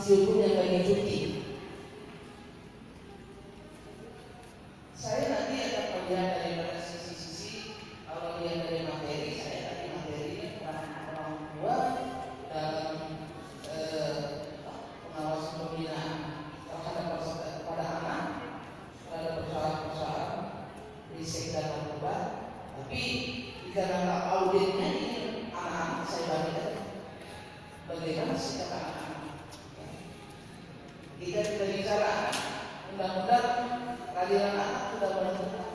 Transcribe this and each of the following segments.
pensiun pun yang lagi cuti. Saya nanti akan melihat dari sisi-sisi. Kalau lihat dari materi, saya tadi materinya peran orang tua dalam pengawasan pembinaan terhadap pada anak, terhadap persoalan-persoalan risik dan narkoba. Tapi karena auditnya ini anak-anak, saya bagikan bagaimana sikap anak-anak. Kita bicara undang-undang peradilan anak sudah menentukan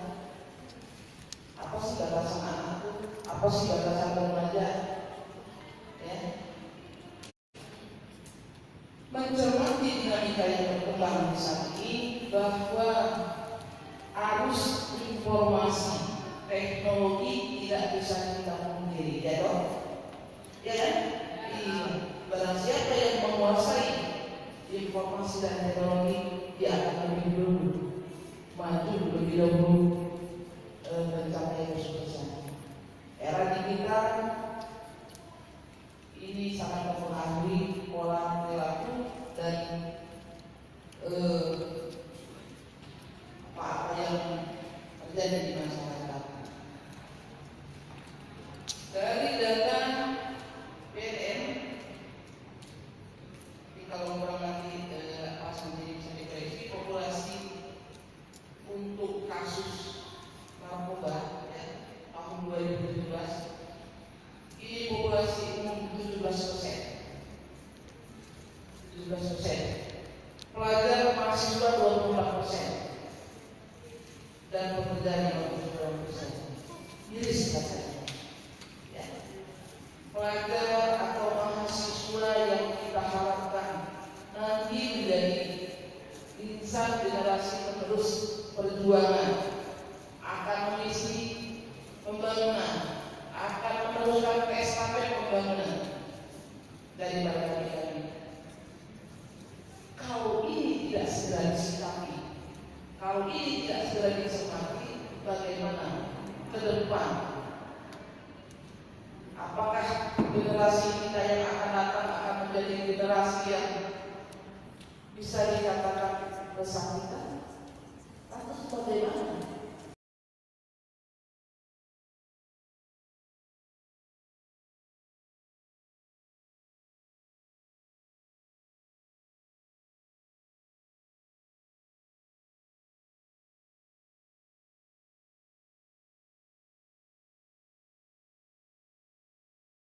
apa sih batasan anak itu, apa sih batasan remaja, ya. Mencermati dinamika yang berkembang di saat ini, bahwa arus informasi teknologi tidak bisa kita pungkiri, ya dong, ya kan? Barang siapa yang menguasai informasi dan teknologi, dia akan lebih dulu maju, lebih dahulu mencapai kesuksesan. Era digital ini sangat mempengaruhi pola perilaku dan apa yang terjadi di masyarakat. Dari data BNN, kalau orang lagi pas menjadi bisa diprediksi populasi untuk kasus narkoba, ya, tahun 2017 ini populasi umum 17%, pelajar mahasiswa 24%, dan pekerjaan 59%. Ini sebenarnya, ya. Pelajar atau mahasiswa yang kita harapkan nanti menjadi insan generasi penerus perjuangan, akan mengisi pembangunan, akan meneruskan estafet pembangunan dari kami. Kalau ini tidak segera disikapi, kalau ini tidak segera dicermati, bagaimana ke depan? Apakah generasi kita yang akan datang akan menjadi generasi yang bisa dikatakan kesakitan, atau bagaimana?